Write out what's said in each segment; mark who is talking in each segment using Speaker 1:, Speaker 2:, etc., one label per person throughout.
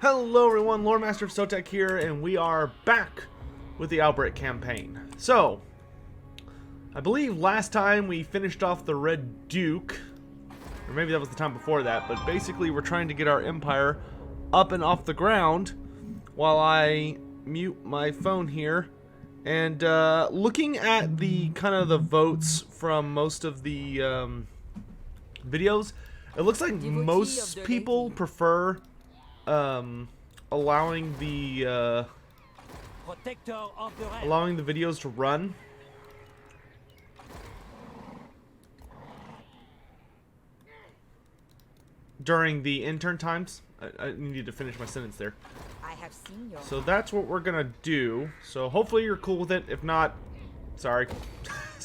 Speaker 1: Hello everyone, Loremaster of Sotek here, and we are back with the Outbreak campaign. So, I believe last time we finished off the Red Duke, or maybe that was the time before that, but basically we're trying to get our empire up and off the ground while I mute my phone here. And looking at the kind of the votes from most of the videos, it looks like most people prefer allowing the videos to run during the intern times. I needed to finish my sentence there.
Speaker 2: I have seen your
Speaker 1: So that's what we're gonna do. So hopefully you're cool with it. If not, sorry.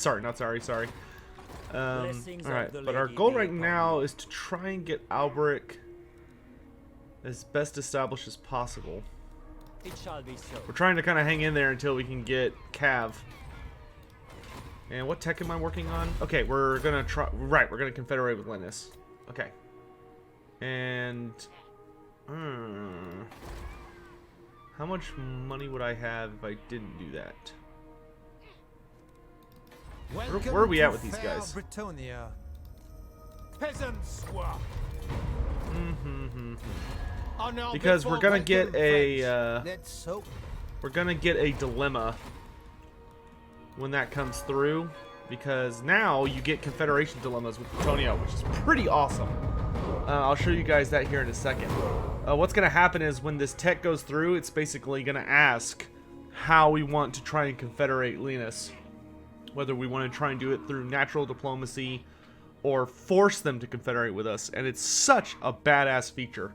Speaker 1: Not sorry. Alright, but our goal right now is to try and get Alberic as best established as possible.
Speaker 3: It shall be so.
Speaker 1: We're trying to kind of hang in there until we can get Cav. And what tech am I working on? Okay, we're gonna try. Right, we're gonna confederate with Lyonesse. Okay. And how much money would I have if I didn't do that? Where are we at with these guys?
Speaker 4: Britonia.
Speaker 3: Peasants.
Speaker 1: Because we're gonna get a
Speaker 4: Let's hope.
Speaker 1: we're gonna get a dilemma when that comes through, because now you get Confederation dilemmas with Britonia, which is pretty awesome. I'll show you guys that here in a second. What's gonna happen is when this tech goes through, it's basically gonna ask how we want to try and confederate Lyonesse. Whether we want to try and do it through natural diplomacy or force them to confederate with us. And it's such a badass feature.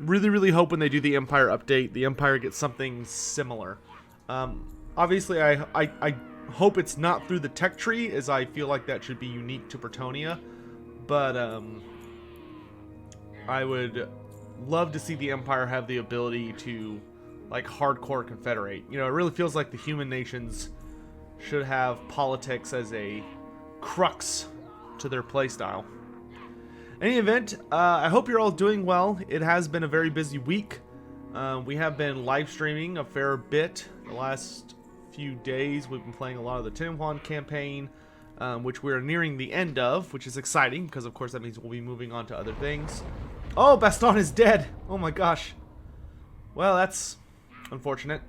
Speaker 1: Really hope when they do the Empire update, the Empire gets something similar. Obviously, I hope it's not through the tech tree, as I feel like that should be unique to Britonia. But I would love to see the Empire have the ability to, like, hardcore confederate. You know, it really feels like the human nations should have politics as a crux to their playstyle. In any event, I hope you're all doing well. It has been a very busy week. We have been live streaming a fair bit the last few days. We've been playing a lot of the Tinhuan campaign, which we're nearing the end of, which is exciting because, of course, that means we'll be moving on to other things. Oh, Baston is dead! Oh my gosh. Well, that's unfortunate.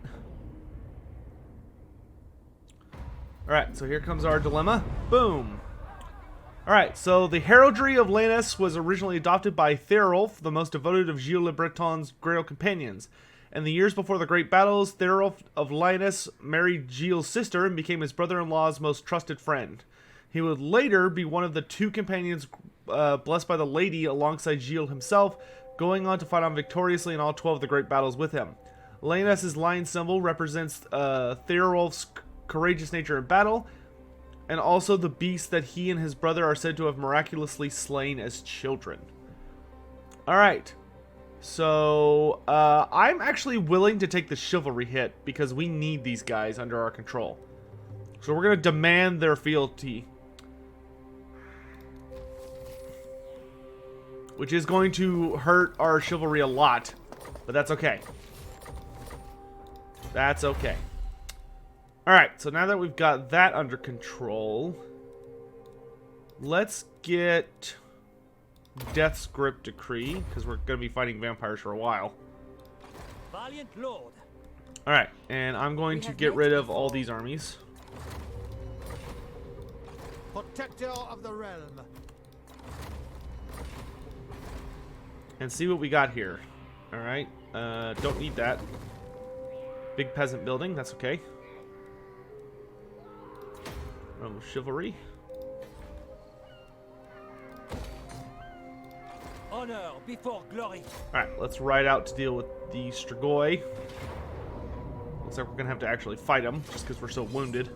Speaker 1: Alright, so here comes our dilemma. Boom! Alright, so the heraldry of Lyonesse was originally adopted by Theorulf, the most devoted of Gilles Le Breton's Grail companions. In the years before the Great Battles, Theorulf of Lyonesse married Gilles' sister and became his brother-in-law's most trusted friend. He would later be one of the two companions blessed by the Lady alongside Gilles himself, going on to fight on victoriously in all 12 of the Great Battles with him. Lyonesse's lion symbol represents Theorulf's courageous nature in battle, and also the beast that he and his brother are said to have miraculously slain as children. Alright, so I'm actually willing to take the chivalry hit because we need these guys under our control. So we're going to demand their fealty, which is going to hurt our chivalry a lot, but that's okay. That's okay. Alright, so now that we've got that under control, let's get Death's Grip Decree, because we're going to be fighting vampires for a while.
Speaker 3: Valiant Lord.
Speaker 1: Alright, and I'm going to get rid of all these armies.
Speaker 4: Protector of the realm.
Speaker 1: And see what we got here. Alright, don't need that. Big peasant building, that's okay. Chivalry.
Speaker 3: Honor before glory.
Speaker 1: Alright, let's ride out to deal with the Strigoi. Looks like we're gonna have to actually fight them, just because we're so wounded.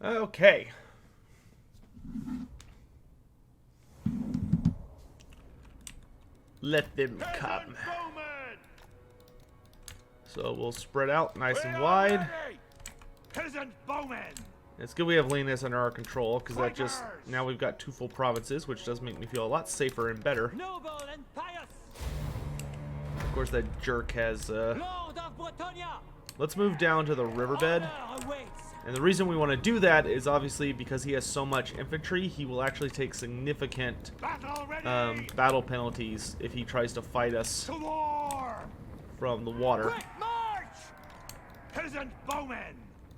Speaker 1: Okay. Let them come. So we'll spread out nice and wide.
Speaker 3: Peasant bowmen!
Speaker 1: It's good we have Lyonesse under our control, because that just, now we've got 2 full provinces, which does make me feel a lot safer and better.
Speaker 3: Noble and pious!
Speaker 1: Of course, that jerk has,
Speaker 3: Lord of Bretonia!
Speaker 1: let's move down to the riverbed.
Speaker 3: Honor awaits!
Speaker 1: And the reason we want to do that is obviously because he has so much infantry, he will actually take significant
Speaker 3: Battle ready!
Speaker 1: battle penalties if he tries to fight us
Speaker 3: To war!
Speaker 1: from the water.
Speaker 3: Quick march! Peasant bowmen!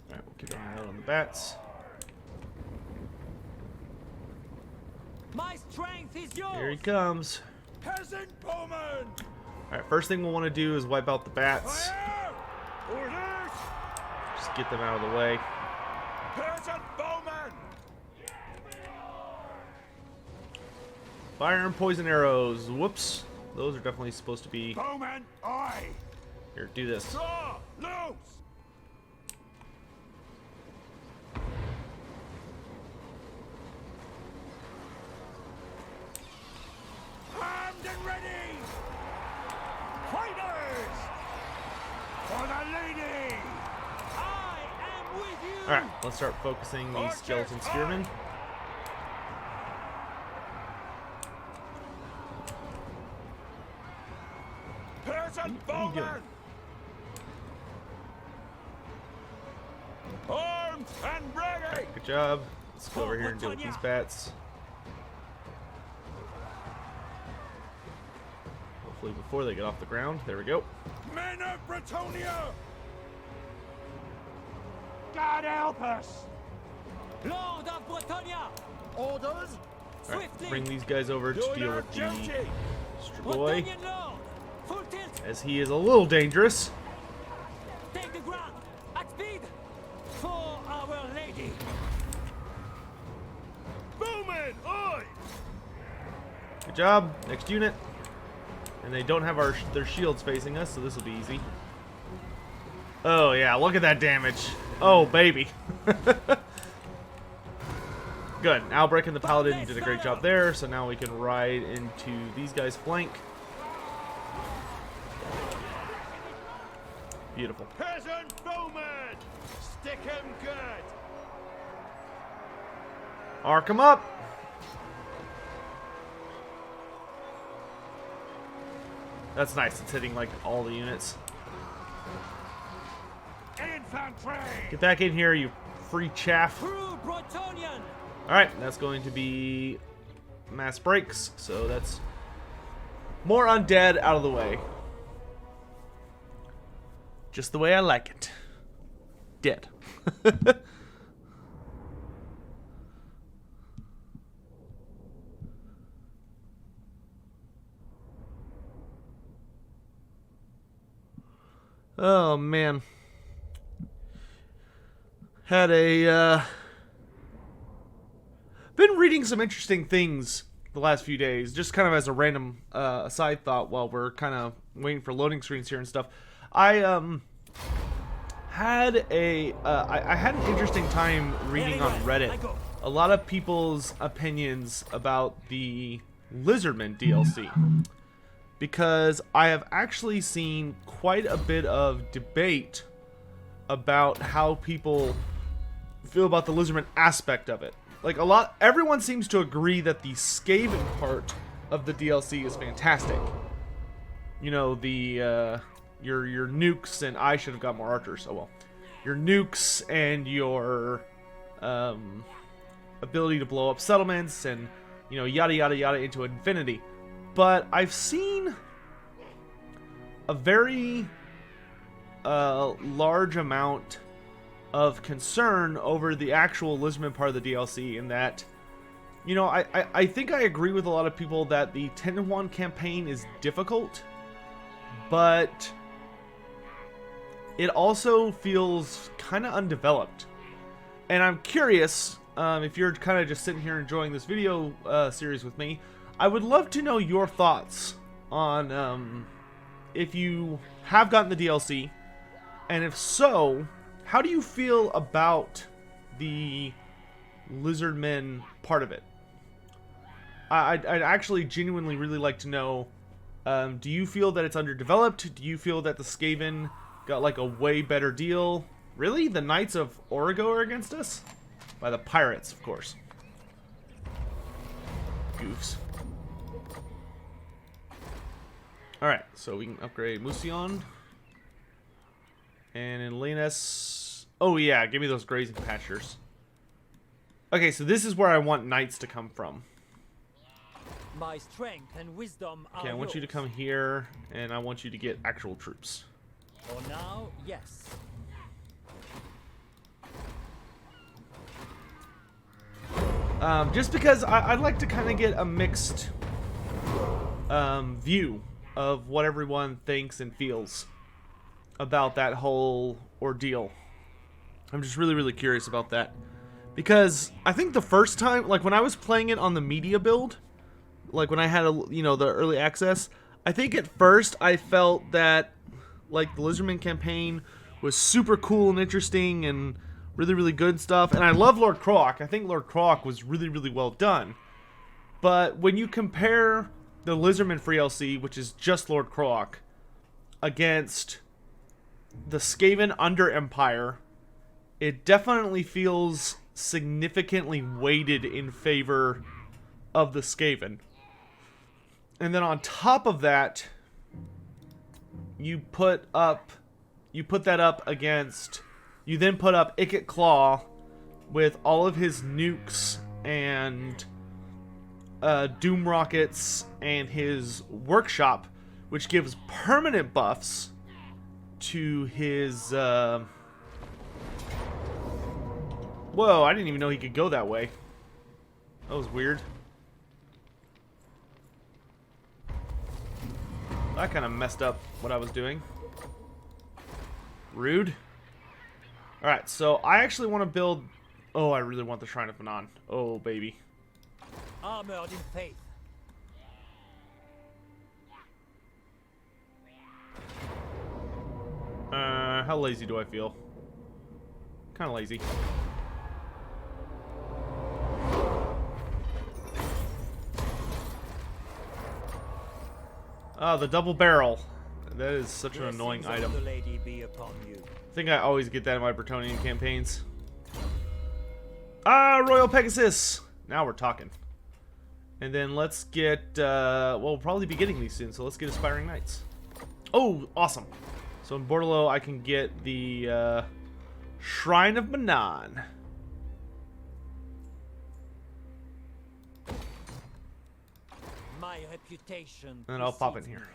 Speaker 1: Alright, we'll keep an eye out on the bats.
Speaker 3: My strength is yours!
Speaker 1: Here he comes.
Speaker 3: Peasant bowmen!
Speaker 1: Alright, first thing we'll want to do is wipe out the bats.
Speaker 3: Fire! Orders!
Speaker 1: Just get them out of the way.
Speaker 3: Peasant bowmen!
Speaker 1: Fire and poison arrows. Whoops. Those are definitely supposed to be...
Speaker 3: Bowmen, aye!
Speaker 1: Here, do this.
Speaker 3: Draw! Loose! Armed and ready! Fighters! For the lady! I am with you!
Speaker 1: Alright, let's start focusing these skeleton spearmen.
Speaker 3: Peasant
Speaker 1: What are you doing?
Speaker 3: bowmen! Armed and ready!
Speaker 1: Good job. Let's go over here and deal with these bats. Hopefully before they get off the ground. There we go.
Speaker 3: Men of Bretonia! God help us! Lord of Bretonia!
Speaker 4: Orders?
Speaker 1: Alright,
Speaker 3: Swiftly!
Speaker 1: bring these guys over to
Speaker 3: Do
Speaker 1: deal
Speaker 3: your
Speaker 1: with the
Speaker 3: duty!
Speaker 1: Strigoi,
Speaker 3: Bretonian Lord! Full tilt!
Speaker 1: as he is a little dangerous.
Speaker 3: Take the ground! At speed! For our lady! Bowman! Oi!
Speaker 1: Good job. Next unit. And they don't have their shields facing us, so this will be easy. Oh yeah, look at that damage. Oh baby. Good. Albrecht and the Paladin did a great job there, so now we can ride into these guys' flank. Beautiful.
Speaker 3: Peasant bowman! Stick him good!
Speaker 1: Arc 'em up. That's nice. It's hitting like all the units.
Speaker 3: Infantry!
Speaker 1: Get back in here, you free chaff.
Speaker 3: True Bretonian!
Speaker 1: Alright, that's going to be mass breaks, so that's more undead out of the way. Just the way I like it. Dead. Oh man. Had a been reading some interesting things the last few days, just kind of as a random side thought while we're kind of waiting for loading screens here and stuff. I had I had an interesting time reading on Reddit a lot of people's opinions about the Lizardman DLC, because I have actually seen quite a bit of debate about how people feel about the Lizardman aspect of it. Like everyone seems to agree that the Skaven part of the DLC is fantastic. You know, the your nukes, and I should have got more archers. Oh well. Your nukes and your ability to blow up settlements, and you know, yada yada yada into infinity. But I've seen a very large amount of concern over the actual Lizardman part of the DLC, in that, you know, I think I agree with a lot of people that the 10-1 campaign is difficult, but it also feels kind of undeveloped. And I'm curious, if you're kind of just sitting here enjoying this video series with me, I would love to know your thoughts on if you have gotten the DLC, and if so, how do you feel about the lizardmen part of it. I'd actually genuinely really like to know, do you feel that it's underdeveloped? Do you feel that the Skaven got like a way better deal? Really? The Knights of Origo are against us? By the pirates, of course. Goofs. Alright, so we can upgrade Musion. And in Lyonesse... Oh yeah, give me those grazing pastures. Okay, so this is where I want knights to come from.
Speaker 2: My strength and wisdom are
Speaker 1: Okay, I want you to come here, and I want you to get actual troops.
Speaker 2: For now, yes.
Speaker 1: Just because I'd like to kind of get a mixed view of what everyone thinks and feels about that whole ordeal. I'm just really, really curious about that. Because I think the first time, like when I was playing it on the media build, like when I had, the early access, I think at first I felt that, like, the Lizardman campaign was super cool and interesting and really, really good stuff. And I love Lord Croak. I think Lord Croak was really, really well done. But when you compare the Lizardman Free LC, which is just Lord Croak, against the Skaven Under Empire, it definitely feels significantly weighted in favor of the Skaven. And then on top of that, you put that up against, you then put up Ikit Claw with all of his nukes and doom rockets and his workshop, which gives permanent buffs to his whoa, I didn't even know he could go that way. That was weird. That kind of messed up what I was doing. Rude. Alright, so I actually want to build... Oh, I really want the Shrine of Manaan. Oh, baby.
Speaker 2: Armored in faith.
Speaker 1: How lazy do I feel? Kind of lazy. Ah, the double barrel. That is such an annoying item.
Speaker 2: The lady be upon you.
Speaker 1: I think I always get that in my Bretonnian campaigns. Ah, Royal Pegasus! Now we're talking. And then let's get, well, we'll probably be getting these soon, so let's get Aspiring Knights. Oh, awesome. So in Bordeleaux, I can get the Shrine of Manaan.
Speaker 2: My reputation.
Speaker 1: And then I'll pop in
Speaker 2: precedes
Speaker 1: here.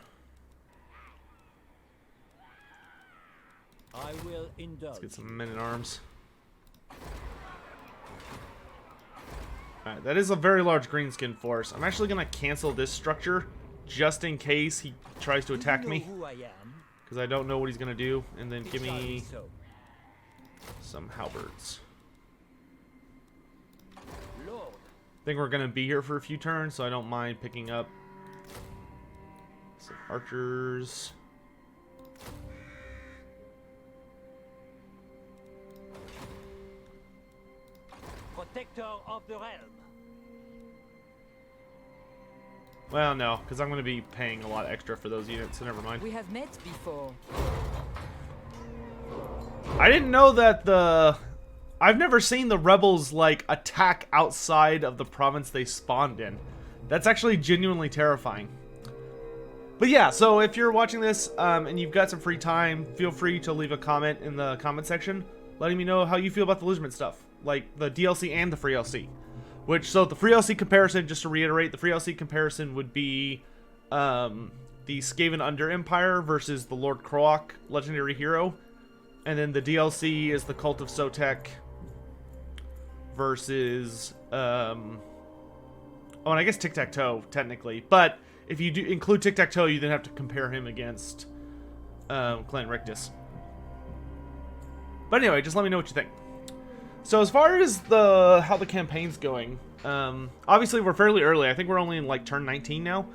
Speaker 2: me. I will indulge.
Speaker 1: Let's get some men at arms. Alright, that is a very large greenskin force. I'm actually going to cancel this structure just in case he tries to attack
Speaker 2: Do you
Speaker 1: me.
Speaker 2: know who I am?
Speaker 1: Because I don't know what he's going to do. And then give
Speaker 2: It shall be
Speaker 1: me
Speaker 2: so.
Speaker 1: some halberds.
Speaker 2: Lord,
Speaker 1: I think we're going to be here for a few turns, so I don't mind picking up some archers.
Speaker 2: protector of the realm.
Speaker 1: Well, no, because I'm going to be paying a lot extra for those units, so never mind.
Speaker 5: We have met before.
Speaker 1: I didn't know that the... I've never seen the rebels, like, attack outside of the province they spawned in. That's actually genuinely terrifying. But yeah, so if you're watching this and you've got some free time, feel free to leave a comment in the comment section letting me know how you feel about the Lizardman stuff. Like, the DLC and the free LC. Which, so the free LC comparison, just to reiterate, the free LC comparison would be the Skaven Under Empire versus the Lord Croak Legendary Hero. And then the DLC is the Cult of Sotek versus, oh, and I guess Tic-Tac-Toe, technically. But if you do include Tic-Tac-Toe, you then have to compare him against Clan Rictus. But anyway, just let me know what you think. So as far as how the campaign's going, obviously we're fairly early. I think we're only in like turn 19 now.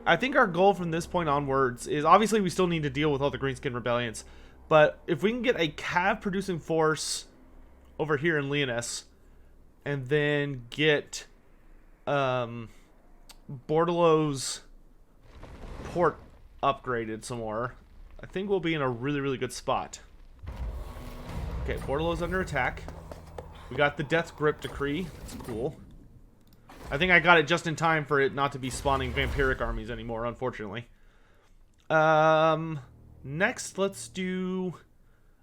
Speaker 1: I think our goal from this point onwards is, obviously we still need to deal with all the Greenskin Rebellions, but if we can get a cav producing force over here in Lyonesse, and then get Bordeleaux's port upgraded some more, I think we'll be in a really, really good spot. Okay, Bordeleaux's under attack. We got the Death Grip Decree. That's cool. I think I got it just in time for it not to be spawning vampiric armies anymore, unfortunately. Next, let's do...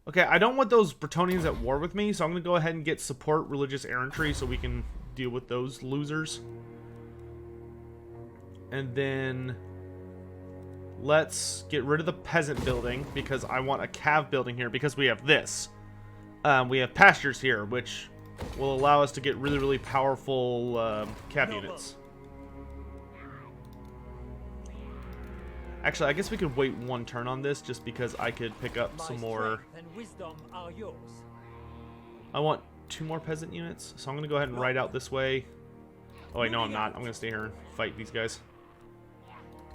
Speaker 1: Okay, I don't want those Bretonnians at war with me, so I'm going to go ahead and get support religious errantry so we can deal with those losers. And then let's get rid of the peasant building because I want a cav building here because we have this. We have pastures here, which will allow us to get really, really powerful cav units. Actually, I guess we could wait one turn on this just because I could pick up some more.
Speaker 2: And wisdom are yours.
Speaker 1: I want 2 more peasant units, so I'm going to go ahead and ride out this way. Oh, wait, no, I'm not. I'm going to stay here and fight these guys.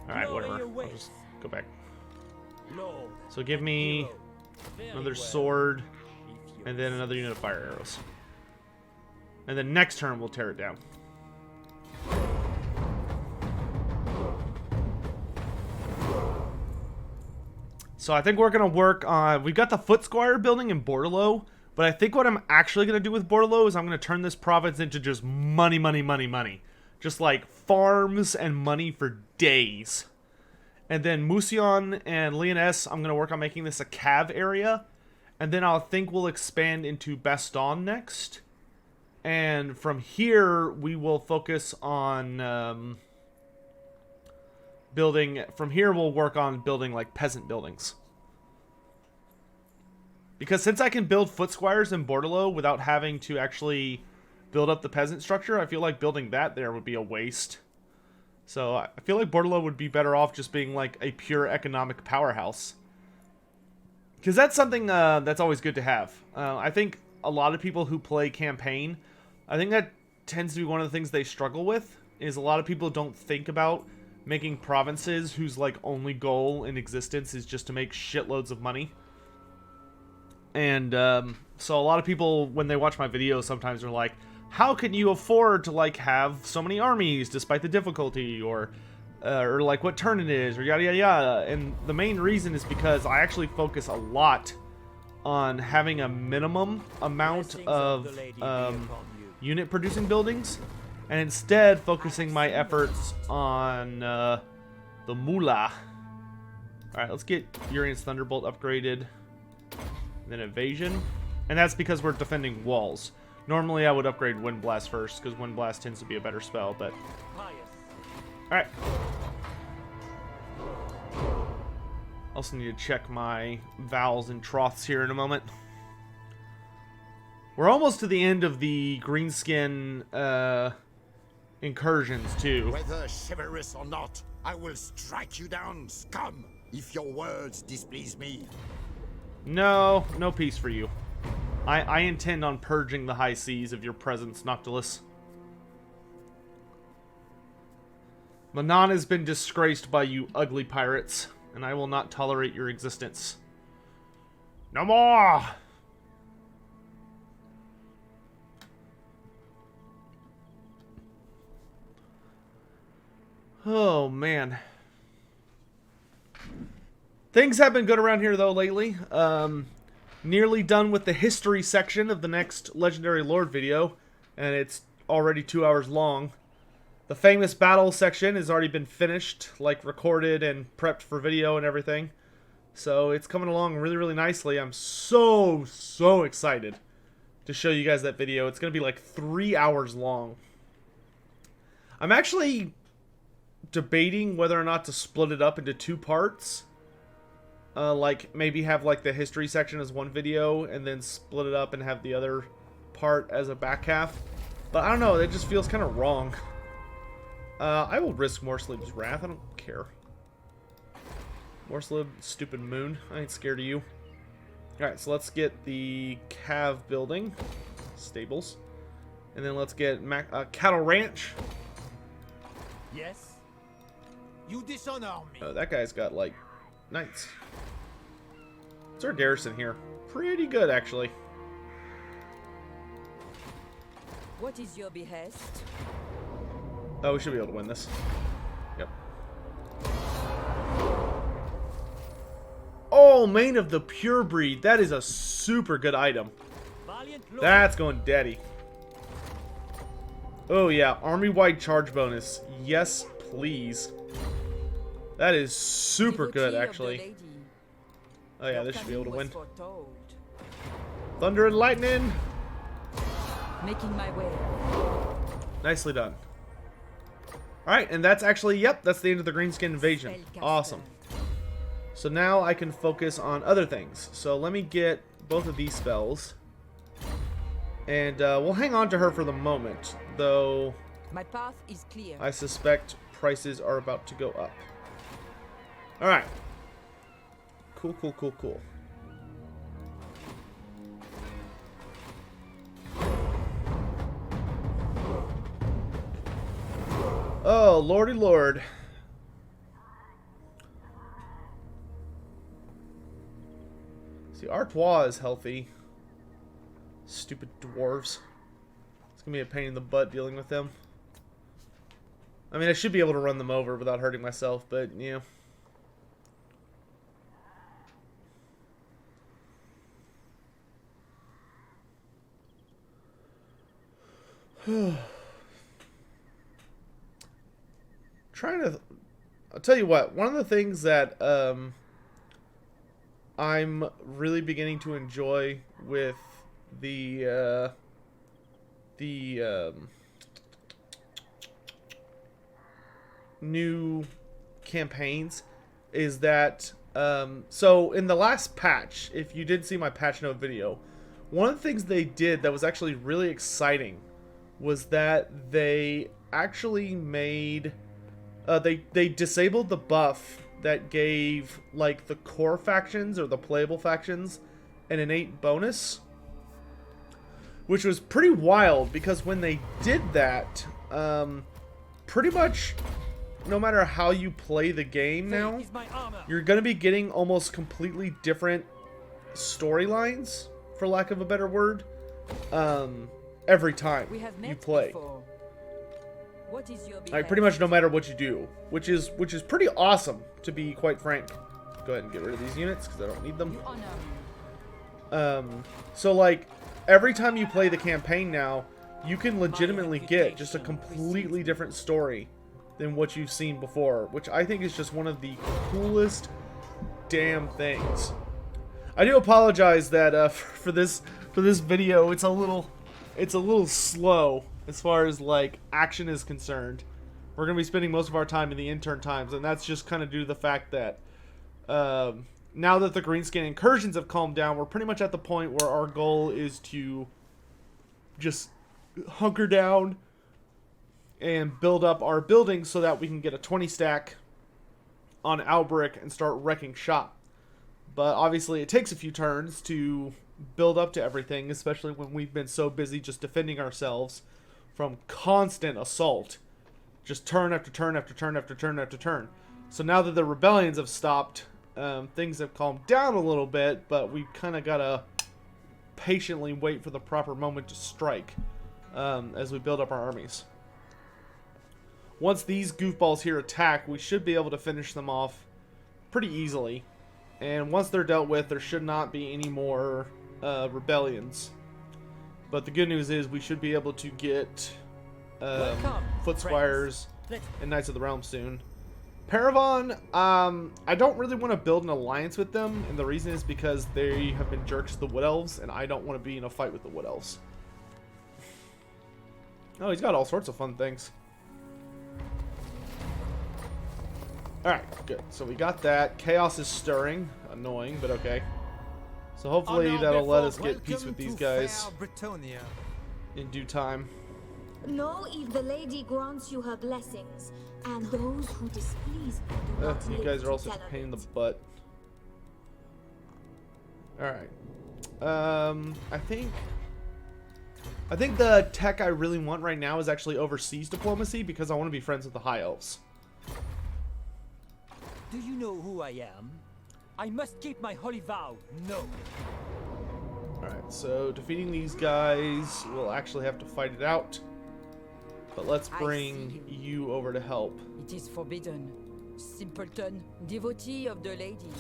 Speaker 1: Alright, whatever. I'll just go back. So give me another sword, and then another unit of fire arrows. And then next turn, we'll tear it down. So I think we're going to work on... We've got the Foot Squire building in Bordeleaux, but I think what I'm actually going to do with Bordeleaux is I'm going to turn this province into just money, money, money, money. Just like farms and money for days. And then Mousillon and Lyonesse, I'm going to work on making this a cav area. And then I'll think we'll expand into Bastogne next. And from here, we will focus on... building... From here, we'll work on building, like, peasant buildings. Because since I can build Foot Squires in Bordeleaux without having to actually build up the peasant structure, I feel like building that there would be a waste. So I feel like Bordeleaux would be better off just being, like, a pure economic powerhouse. Because that's something that's always good to have. I think a lot of people who play campaign, I think that tends to be one of the things they struggle with, is a lot of people don't think about making provinces whose, like, only goal in existence is just to make shitloads of money. And so a lot of people, when they watch my videos, sometimes are like, how can you afford to, like, have so many armies despite the difficulty, or like what turn it is, or yada yada yada. And the main reason is because I actually focus a lot on having a minimum amount of unit producing buildings, and instead focusing my efforts on the moolah. Alright, let's get Urian's Thunderbolt upgraded. And then Evasion. And that's because we're defending walls. Normally I would upgrade Wind Blast first, because Wind Blast tends to be a better spell, but... Alright. Also need to check my vowels and troths here in a moment. We're almost to the end of the greenskin incursions, too.
Speaker 4: Whether chivalrous or not, I will strike you down, scum, if your words displease me.
Speaker 1: No, no peace for you. I intend on purging the high seas of your presence, Noctilus. Manaan has been disgraced by you ugly pirates, and I will not tolerate your existence. No more! Oh, man. Things have been good around here, though, lately. Nearly done with the history section of the next Legendary Lord video, and it's already 2 hours long. The famous battle section has already been finished, like recorded and prepped for video and everything. So it's coming along really, really nicely. I'm so excited to show you guys that video. It's going to be like 3 hours long. I'm actually debating whether or not to split it up into 2 parts. Like, maybe have, like, the history section as one video, and then split it up and have the other part as a back half. But I don't know, it just feels kind of wrong. I will risk Morslib's Wrath, I don't care. Morslib, stupid moon, I ain't scared of you. Alright, so let's get the Cav building. Stables. And then let's get Cattle Ranch.
Speaker 2: Yes.
Speaker 4: You dishonor me.
Speaker 1: That guy's got, like, knights. What's our garrison here? Pretty good, actually.
Speaker 5: What is your behest?
Speaker 1: Oh, we should be able to win this. Yep. Oh, Mane of the Pure Breed. That is a super good item.
Speaker 2: Valiant Lord.
Speaker 1: That's going daddy. Oh, yeah. Army-wide charge bonus. Yes, please. That is super good,
Speaker 5: Devotee of the
Speaker 1: actually.
Speaker 5: lady.
Speaker 1: Oh, yeah,
Speaker 5: Your
Speaker 1: this should be able to
Speaker 5: coming
Speaker 1: win.
Speaker 5: was foretold.
Speaker 1: Thunder and lightning.
Speaker 5: Making my way.
Speaker 1: Nicely done. Alright, and that's actually, yep, that's the end of the Greenskin invasion.
Speaker 5: Spellcaster.
Speaker 1: Awesome. So now I can focus on other things. So let me get both of these spells. And we'll hang on to her for the moment, though
Speaker 5: My path is clear.
Speaker 1: I suspect prices are about to go up. Alright. Cool, cool, cool, cool. Oh, lordy lord. See, Artois is healthy. Stupid dwarves. It's gonna be a pain in the butt dealing with them. I mean, I should be able to run them over without hurting myself, but, yeah. I'll tell you what, one of the things that I'm really beginning to enjoy with the new campaigns is that so in the last patch, if you did see my patch note video, one of the things they did that was actually really exciting was that they actually made they disabled the buff that gave like the core factions or the playable factions an innate bonus, which was pretty wild because when they did that, pretty much no matter how you play the game now,
Speaker 2: Is my armor.
Speaker 1: you're going to be getting almost completely different storylines, for lack of a better word, every time
Speaker 5: We have met
Speaker 1: you play.
Speaker 5: before. What is your behest?
Speaker 1: Like pretty much no matter what you do, which is pretty awesome, to be quite frank. Go ahead and get rid of these units because I don't need them.
Speaker 5: You honor me.
Speaker 1: So like every time you play the campaign now, you can legitimately get just a completely different story than what you've seen before, which I think is just one of the coolest damn things. I do apologize that for this video it's a little slow as far as like action is concerned. We're gonna be spending most of our time in the intern times, and that's just kind of due to the fact that now that the Greenskin incursions have calmed down, we're pretty much at the point where our goal is to just hunker down and build up our buildings so that we can get a 20 stack on Albrick and start wrecking shop. But obviously it takes a few turns to build up to everything, especially when we've been so busy just defending ourselves from constant assault. Just turn after turn after turn after turn after turn. So now that the rebellions have stopped, things have calmed down a little bit, but we kind of gotta patiently wait for the proper moment to strike as we build up our armies. Once these goofballs here attack, we should be able to finish them off pretty easily. And once they're dealt with, there should not be any more rebellions. But the good news is we should be able to get
Speaker 2: Welcome,
Speaker 1: Foot Squires
Speaker 2: Let's
Speaker 1: and Knights of the Realm soon. Paravon, I don't really want to build an alliance with them, and the reason is because they have been jerks to the Wood Elves, and I don't want to be in a fight with the Wood Elves. Oh, he's got all sorts of fun things. Alright, good. So we got that. Chaos is stirring. Annoying, but okay. So hopefully that'll let us get peace with these guys in due time.
Speaker 6: Know if the lady grants you her blessings, and those who displease her do not
Speaker 1: You
Speaker 6: live
Speaker 1: guys are
Speaker 6: to
Speaker 1: all such
Speaker 6: tell
Speaker 1: a
Speaker 6: of
Speaker 1: pain in the
Speaker 6: it.
Speaker 1: butt. Alright. I think the tech I really want right now is actually overseas diplomacy, because I want to be friends with the High Elves.
Speaker 2: Do you know who I am? I must keep my holy vow. No.
Speaker 1: Alright, so defeating these guys, we'll actually have to fight it out. But let's bring you over to help.
Speaker 5: It is forbidden. Simpleton, devotee of the lady.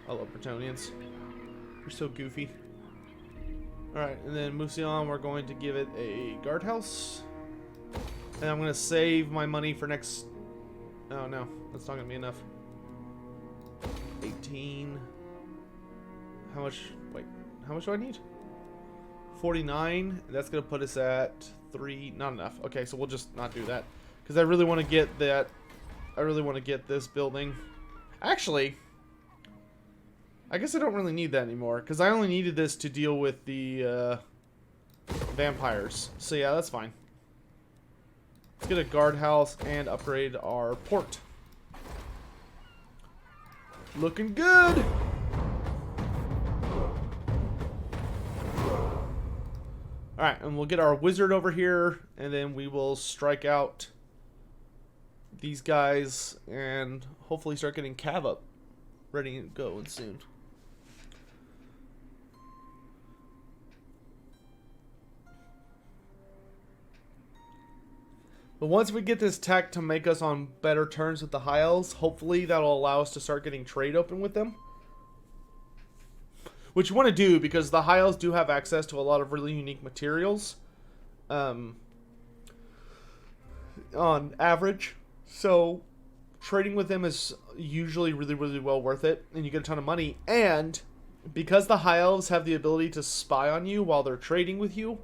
Speaker 1: I love Bretonians. You're so goofy. Alright, and then Musion, we're going to give it a guardhouse. And I'm going to save my money for next... Oh no, that's not going to be enough. 18... How much... Wait, how much do I need? 49. That's going to put us at 3... Not enough. Okay, so we'll just not do that. Because I really want to get that... I really want to get this building. Actually... I guess I don't really need that anymore, because I only needed this to deal with the vampires. So yeah, that's fine. Let's get a guardhouse and upgrade our port. Looking good! Alright, and we'll get our wizard over here, and then we will strike out these guys, and hopefully start getting Cav up. Ready to go and soon. But once we get this tech to make us on better terms with the High Elves, hopefully that'll allow us to start getting trade open with them. Which you want to do, because the High Elves do have access to a lot of really unique materials. On average. So, trading with them is usually really, really well worth it. And you get a ton of money. And, because the High Elves have the ability to spy on you while they're trading with you,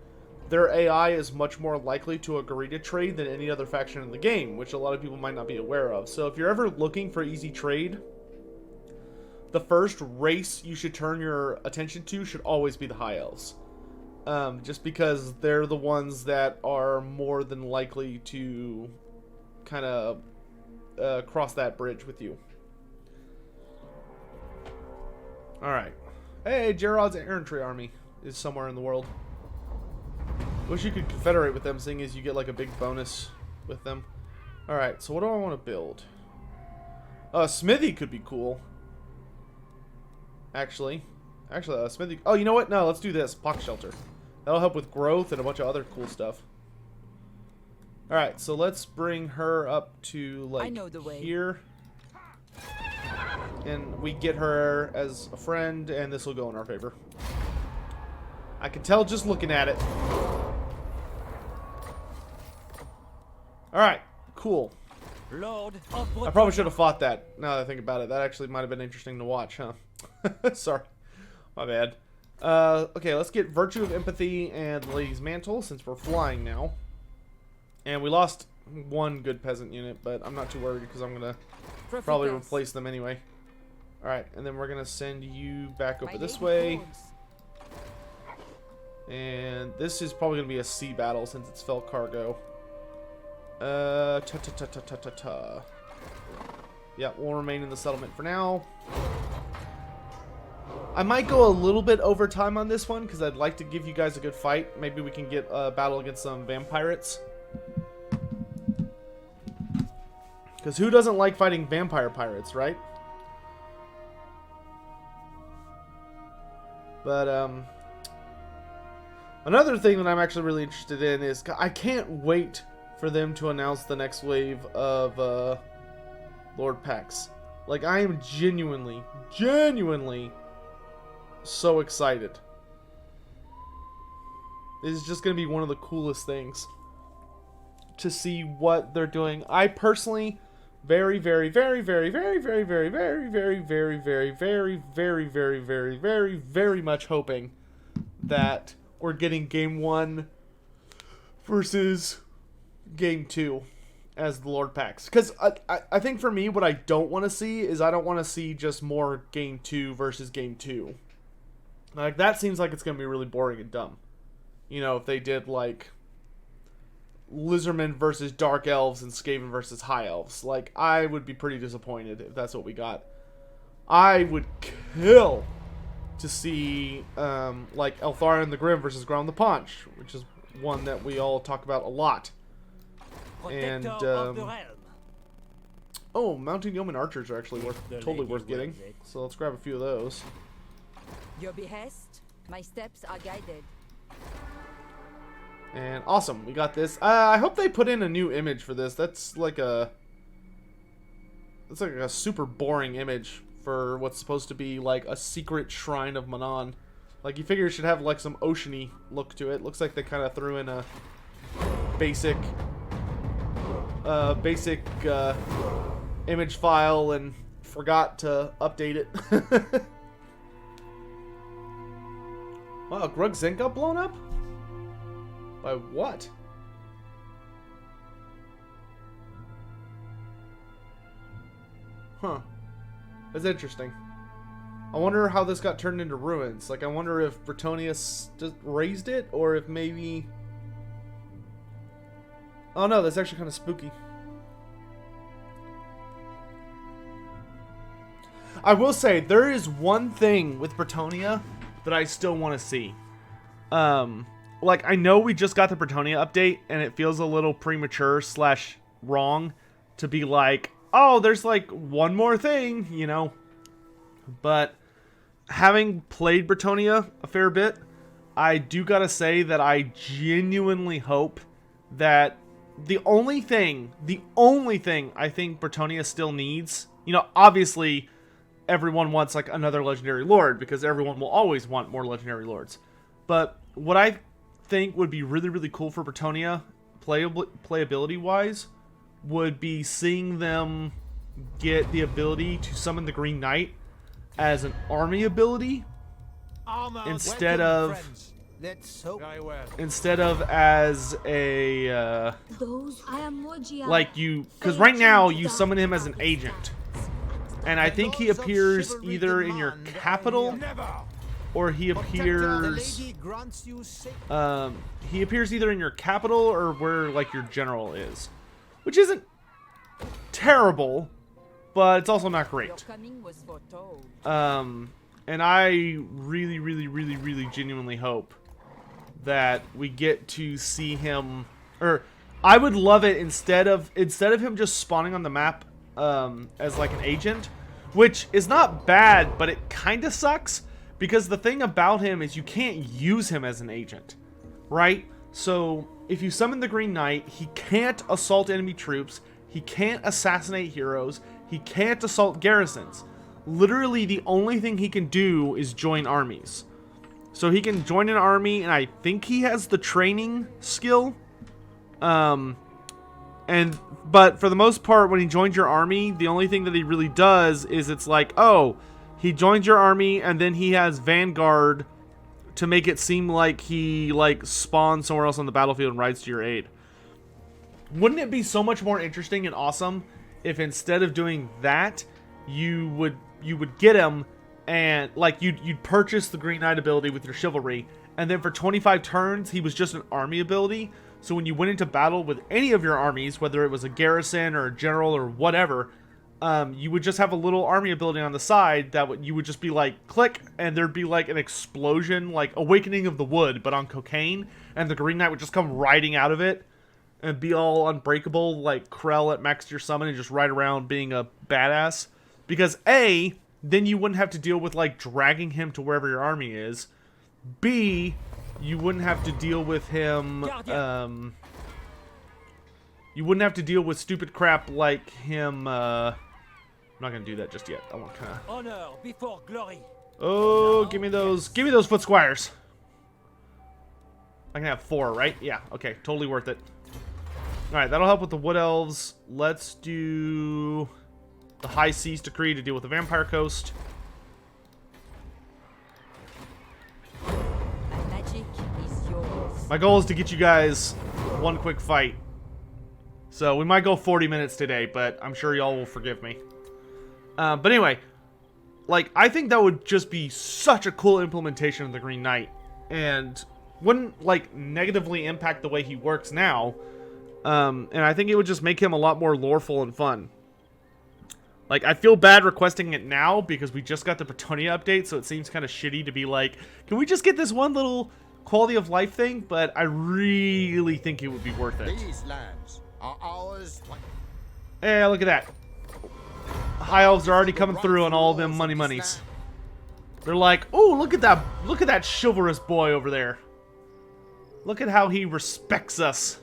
Speaker 1: their AI is much more likely to agree to trade than any other faction in the game, which a lot of people might not be aware of. So if you're ever looking for easy trade, the first race you should turn your attention to should always be the High Elves. Just because they're the ones that are more than likely to kind of cross that bridge with you. Alright. Hey, Gerard's Errantry Army is somewhere in the world. Wish you could confederate with them, seeing as you get like a big bonus with them. Alright, so what do I want to build? Smithy could be cool. Actually, Smithy... Oh, you know what? No, let's do this. Pox Shelter. That'll help with growth and a bunch of other cool stuff. Alright, so let's bring her up to, like, here. And we get her as a friend, and this will go in our favor. I can tell just looking at it. Alright, cool.
Speaker 2: Lord of
Speaker 1: I probably should have fought that, now that I think about it. That actually might have been interesting to watch, huh? Sorry. My bad. Okay, let's get Virtue of Empathy and Lady's Mantle, since we're flying now. And we lost one good peasant unit, but I'm not too worried, because I'm going to probably replace them anyway. Alright, and then we're going to send you back over this way. And this is probably going to be a sea battle, since it's fell cargo. Yeah, we'll remain in the settlement for now. I might go a little bit over time on this one, because I'd like to give you guys a good fight. Maybe we can get a battle against some vampirates. Because who doesn't like fighting vampire pirates, right? But, another thing that I'm actually really interested in is I can't wait for them to announce the next wave of Lord Pax. Like, I am genuinely so excited. This is just going to be one of the coolest things to see what they're doing. I personally very much hoping that we're getting game 1 versus game 2 as the Lord Pax. Because I think for me, what I don't want to see is I don't want to see just more game 2 versus game 2. Like, that seems like it's going to be really boring and dumb. You know, if they did, like, Lizardmen versus Dark Elves and Skaven versus High Elves. Like, I would be pretty disappointed if that's what we got. I would kill to see, like, Eltharion the Grim versus Ground the Paunch, which is one that we all talk about a lot. And, oh, Mountain Yeoman Archers are actually totally worth getting. So let's grab a few of those.
Speaker 5: Your behest, my steps are guided.
Speaker 1: And awesome, we got this. I hope they put in a new image for this. That's like a super boring image for what's supposed to be like a secret shrine of Manaan. Like, you figure it should have like some oceany look to it. Looks like they kind of threw in a basic image file and forgot to update it. Wow, Grug Zinc got blown up? By what? Huh. That's interesting. I wonder how this got turned into ruins. Like, I wonder if Bretonnia just raised it, or if maybe... Oh no, that's actually kind of spooky. I will say, there is one thing with Bretonnia that I still want to see. Like, I know we just got the Bretonnia update, and it feels a little premature / wrong to be like, oh, there's like one more thing, you know. But having played Bretonnia a fair bit, I do gotta say that I genuinely hope that the only thing I think Bretonnia still needs, you know, obviously everyone wants like another legendary lord, because everyone will always want more legendary lords. But what I think would be really, really cool for Bretonnia, playability wise, would be seeing them get the ability to summon the Green Knight as an army ability instead of as a
Speaker 6: Those I am Morgia.
Speaker 1: like you, because right now you summon him as an agent, and I think he appears either in your capital or he appears either in your capital or where like your general is, which isn't terrible, but it's also not great.
Speaker 5: Your coming was foretold.
Speaker 1: And I really, really, really, really genuinely hope that we get to see him, or I would love it instead of him just spawning on the map as like an agent, which is not bad, but it kind of sucks because the thing about him is you can't use him as an agent, right? So if you summon the Green Knight, he can't assault enemy troops, he can't assassinate heroes, he can't assault garrisons. Literally the only thing he can do is join armies. So he can join an army, and I think he has the training skill. But for the most part, when he joins your army, the only thing that he really does is it's like, oh, he joins your army, and then he has Vanguard to make it seem like he like spawns somewhere else on the battlefield and rides to your aid. Wouldn't it be so much more interesting and awesome if instead of doing that, you would get him and like you'd purchase the Green Knight ability with your chivalry, and then for 25 turns he was just an army ability. So when you went into battle with any of your armies, whether it was a garrison or a general or whatever, you would just have a little army ability on the side that you would just be like click, and there'd be like an explosion, like Awakening of the Wood but on cocaine, and the Green Knight would just come riding out of it and be all unbreakable like Krell at max tier summon and just ride around being a badass. Because A, then you wouldn't have to deal with like dragging him to wherever your army is. B, you wouldn't have to deal with him, you wouldn't have to deal with stupid crap like him, I'm not gonna do that just yet. I want to kinda...
Speaker 2: Honor before glory.
Speaker 1: Oh, give me those foot squires. I can have 4, right? Yeah, okay, totally worth it. Alright, that'll help with the Wood Elves. Let's do the High Seas Decree to deal with the Vampire Coast.
Speaker 5: My magic is yours.
Speaker 1: My goal is to get you guys one quick fight. So we might go 40 minutes today, but I'm sure y'all will forgive me. But anyway, like, I think that would just be such a cool implementation of the Green Knight, and wouldn't like negatively impact the way he works now. And I think it would just make him a lot more loreful and fun. Like, I feel bad requesting it now because we just got the Bretonnia update, so it seems kind of shitty to be like, can we just get this one little quality of life thing? But I really think it would be worth it.
Speaker 4: These lands are ours.
Speaker 1: Hey, look at that. High Elves are already coming through on all them monies. They're like, "Oh, look at that chivalrous boy over there. Look at how he respects us."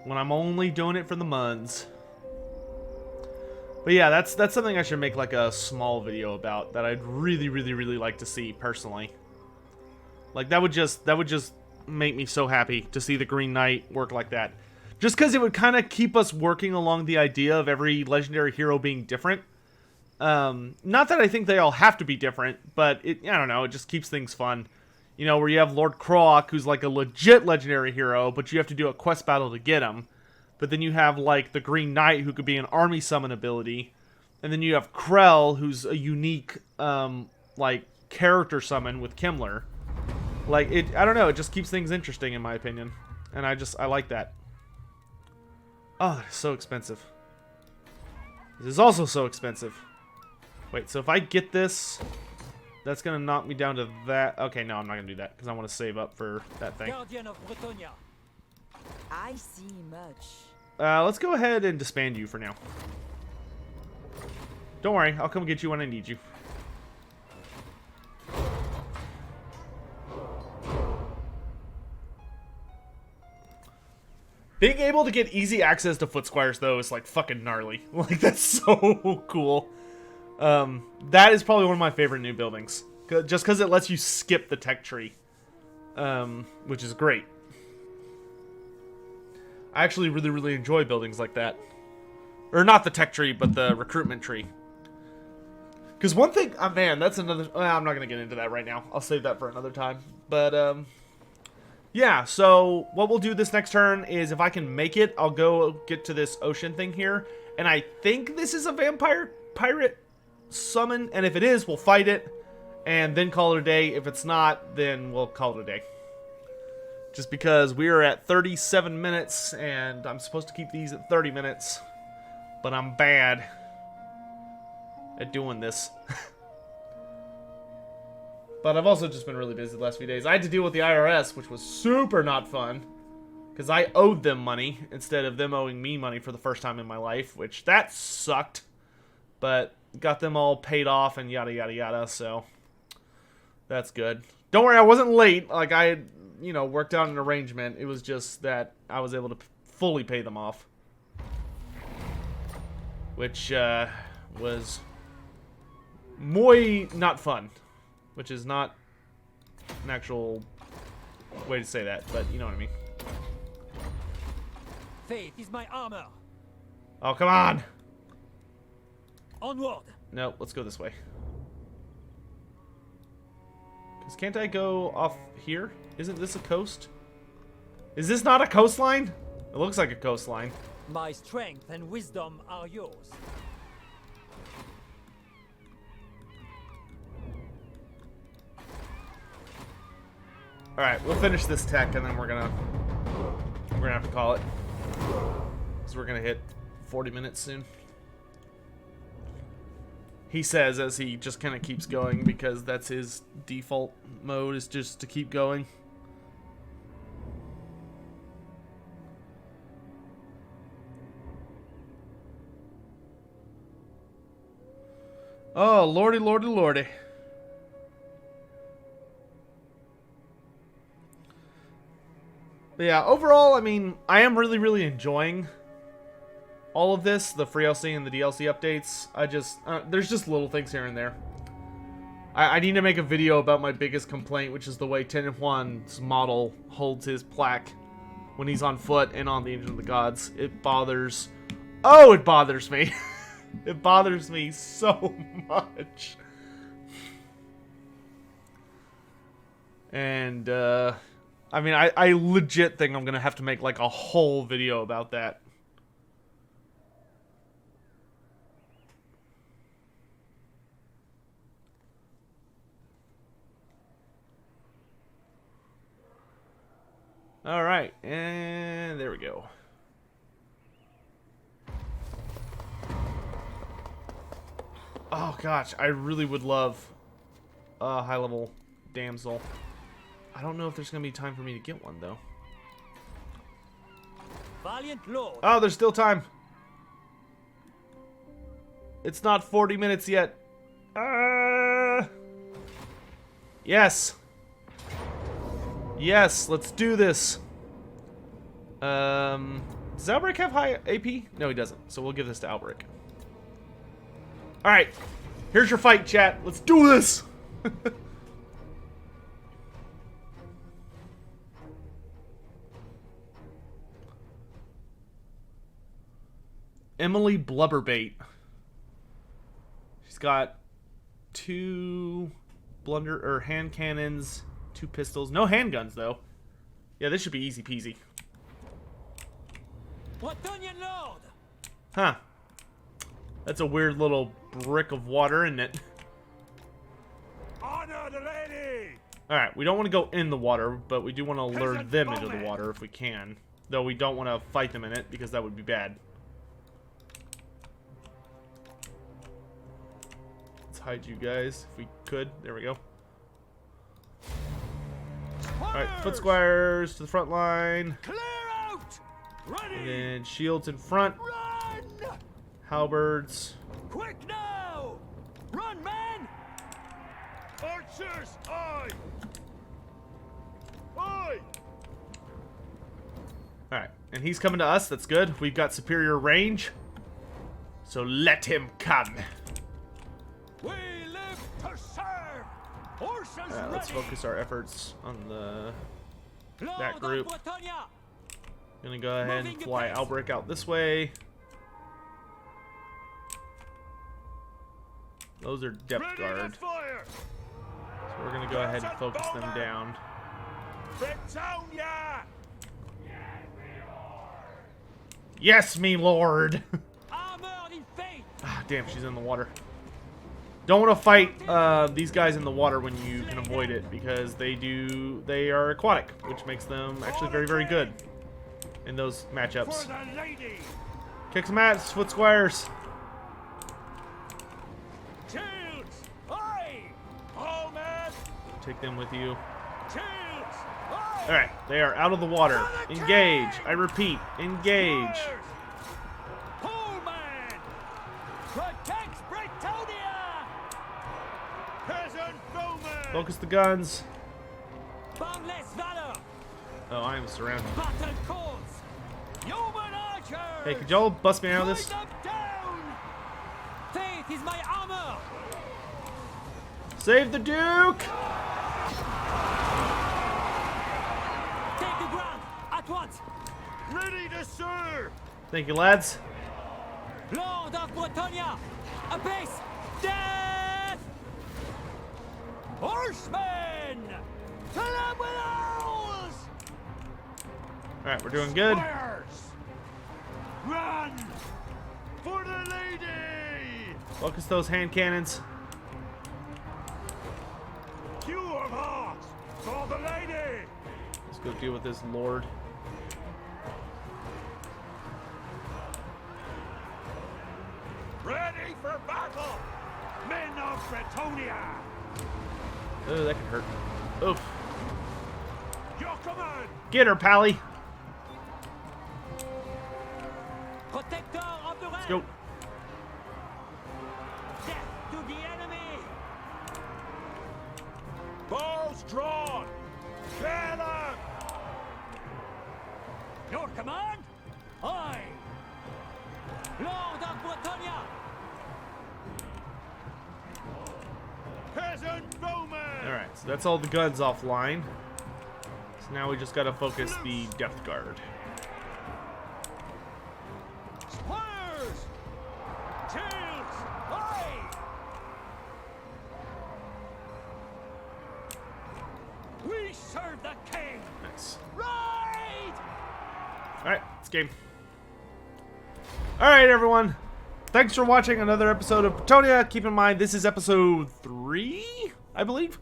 Speaker 1: When I'm only doing it for the muns. But yeah, that's something I should make like a small video about that I'd really, really, really like to see personally. Like that would just make me so happy to see the Green Knight work like that. Just because it would kind of keep us working along the idea of every legendary hero being different. Not that I think they all have to be different, but I don't know, it just keeps things fun. You know, where you have Lord Croc, who's like a legit legendary hero, but you have to do a quest battle to get him. But then you have like the Green Knight, who could be an army summon ability. And then you have Krell, who's a unique, like, character summon with Kimmler. Like, I don't know, it just keeps things interesting in my opinion. And I like that. Oh, it's so expensive. This is also so expensive. Wait, so if I get this, that's gonna knock me down to that. Okay, no, I'm not gonna do that, because I want to save up for that thing.
Speaker 2: Guardian of Bretonia.
Speaker 5: I see much.
Speaker 1: Let's go ahead and disband you for now. Don't worry, I'll come get you when I need you. Being able to get easy access to foot squires, though, is like fucking gnarly. Like, that's so cool. That is probably one of my favorite new buildings. Just because it lets you skip the tech tree. Which is great. I actually really, really enjoy buildings like that. Or not the tech tree, but the recruitment tree. Because one thing... man, that's another... I'm not going to get into that right now. I'll save that for another time. But, yeah, so what we'll do this next turn is if I can make it, I'll go get to this ocean thing here. And I think this is a vampire pirate summon. And if it is, we'll fight it. And then call it a day. If it's not, then we'll call it a day. Just because we are at 37 minutes, and I'm supposed to keep these at 30 minutes. But I'm bad at doing this. But I've also just been really busy the last few days. I had to deal with the IRS, which was super not fun. Because I owed them money, instead of them owing me money for the first time in my life. Which, that sucked. But got them all paid off and yada yada yada, so... that's good. Don't worry, I wasn't late. Like, I had... you know, worked out an arrangement. It was just that I was able to fully pay them off. Which, was muy not fun. Which is not an actual way to say that, but you know what I mean.
Speaker 2: Faith is my armor.
Speaker 1: Oh, come on!
Speaker 2: Onward.
Speaker 1: No, let's go this way. Because can't I go off here? Isn't this a coast? Is this not a coastline? It looks like a coastline.
Speaker 2: My strength and wisdom are yours.
Speaker 1: Alright, we'll finish this tech and then we're gonna have to call it. Because we're gonna hit 40 minutes soon. He says as he just kind of keeps going because that's his default mode, is just to keep going. Oh, lordy, lordy, lordy. But yeah, overall, I mean, I am really, really enjoying all of this, the free DLC and the DLC updates. I just, there's just little things here and there. I need to make a video about my biggest complaint, which is the way Ten Juan's model holds his plaque when he's on foot and on the Engine of the Gods. It bothers... oh, it bothers me. It bothers me so much. And, I mean, I legit think I'm gonna have to make, like, a whole video about that. Alright, and there we go. Oh gosh, I really would love a high-level damsel. I don't know if there's gonna be time for me to get one, though.
Speaker 2: Valiant Lord.
Speaker 1: Oh, there's still time. It's not 40 minutes yet. Yes. Yes, let's do this. Does Albrecht have high AP? No, he doesn't. So we'll give this to Albrecht. Alright. Here's your fight, chat. Let's do this! Emily Blubberbait. She's got 2 hand cannons, 2 pistols. No handguns, though. Yeah, this should be easy peasy.
Speaker 2: Bretonian Lord!
Speaker 1: Huh. That's a weird little brick of water, isn't it?
Speaker 3: Honor the lady!
Speaker 1: Alright, we don't want to go in the water, but we do want to lure them into the water if we can. Though we don't want to fight them in it, because that would be bad. Let's hide you guys, if we could. There we go. Alright, foot squires to the front line.
Speaker 3: Clear out! Ready!
Speaker 1: And then shields in front.
Speaker 3: Run!
Speaker 1: Halberds.
Speaker 3: Quick now! Run, man! Archers, aye! Aye!
Speaker 1: Alright, and he's coming to us. That's good. We've got superior range. So let him come.
Speaker 3: We live to serve! Horses
Speaker 1: Let's
Speaker 3: ready!
Speaker 1: focus our efforts on that
Speaker 2: Lord
Speaker 1: group.
Speaker 2: of Bretonia!
Speaker 1: Gonna go ahead and
Speaker 2: Moving the
Speaker 1: fly
Speaker 2: base.
Speaker 1: Albrecht out this way. Those are depth
Speaker 3: Ready
Speaker 1: guard.
Speaker 3: to fire!
Speaker 1: So we're gonna go ahead and focus them down.
Speaker 3: Bretonia!
Speaker 1: Yes, me lord!
Speaker 2: Armored in faith!
Speaker 1: Ah, damn, she's in the water. Don't want to fight these guys in the water when you can avoid it, because they are aquatic, which makes them actually very, very good in those
Speaker 3: For
Speaker 1: matchups.
Speaker 3: the lady!
Speaker 1: Kick some ass, foot squires.
Speaker 3: Shields! Aye! All men!
Speaker 1: Take them with you.
Speaker 3: Shields! Aye!
Speaker 1: Alright, they are out of the water. Engage. I repeat, engage.
Speaker 3: Squires! Pullman! Protects Bretonia! Peasant bowman!
Speaker 1: Focus the guns.
Speaker 2: Boundless valor!
Speaker 1: Oh, I am surrounded.
Speaker 2: Battle calls!
Speaker 3: Yeoman archers!
Speaker 1: Hey, could y'all bust me out of
Speaker 3: Ride
Speaker 1: this?
Speaker 3: them down!
Speaker 2: Faith is my armor!
Speaker 1: Save the Duke!
Speaker 2: Take the ground! At once!
Speaker 3: Ready to serve!
Speaker 1: Thank you, lads.
Speaker 2: Lord of Bretonia! A base! Death!
Speaker 3: Horsemen! To them with owls!
Speaker 1: Alright, we're doing good.
Speaker 3: Squires! Run! For the lady!
Speaker 1: Focus those hand cannons.
Speaker 3: Queue of hearts! For the lady!
Speaker 1: Let's go deal with this lord.
Speaker 3: Ready for battle! Men of Bretonia!
Speaker 1: Oh, that could hurt. Oof.
Speaker 3: Your command!
Speaker 1: Get her, Pally.
Speaker 2: Protector of the
Speaker 1: Let's go.
Speaker 2: Death to the enemy!
Speaker 3: Bows drawn! Get up! Your command? Aye!
Speaker 2: Lord of Bretonia!
Speaker 3: Peasant bowman!
Speaker 1: Alright, so that's all the guns offline. So now we just gotta focus the depth guard.
Speaker 3: Squires! Shields! Aye! We serve the king!
Speaker 1: Nice.
Speaker 3: Right!
Speaker 1: Alright, it's game. Alright, everyone. Thanks for watching another episode of Bretonia. Keep in mind, this is episode 3, I believe.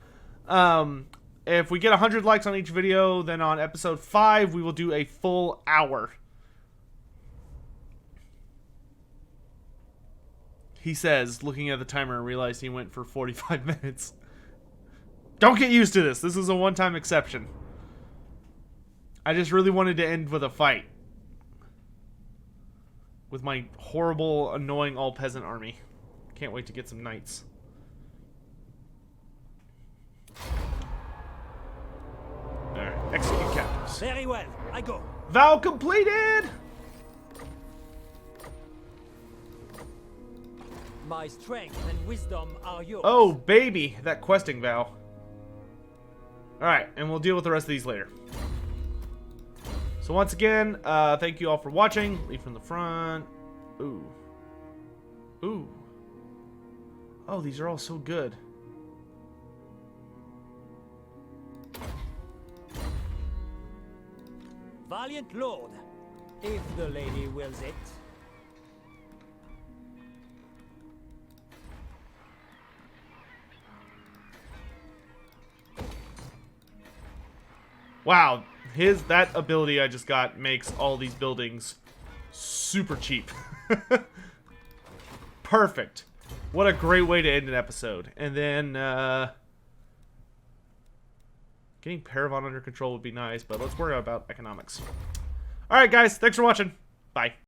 Speaker 1: If we get 100 likes on each video, then on episode 5, we will do a full hour. He says, looking at the timer, and realized he went for 45 minutes. Don't get used to this. This is a one-time exception. I just really wanted to end with a fight. With my horrible, annoying all-peasant army. can't wait to get some knights. Alright, execute captives.
Speaker 2: Very well, I go.
Speaker 1: Vow completed!
Speaker 2: My strength and wisdom are yours.
Speaker 1: Oh, baby, that questing vow. Alright, and we'll deal with the rest of these later. So once again, thank you all for watching. Lead from the front. Ooh. Ooh. Oh, these are all so good.
Speaker 2: Valiant lord, if the lady wills it.
Speaker 1: Wow, that ability I just got makes all these buildings super cheap. Perfect. What a great way to end an episode. And then, getting Paravon under control would be nice, but let's worry about economics. Alright guys, thanks for watching. Bye.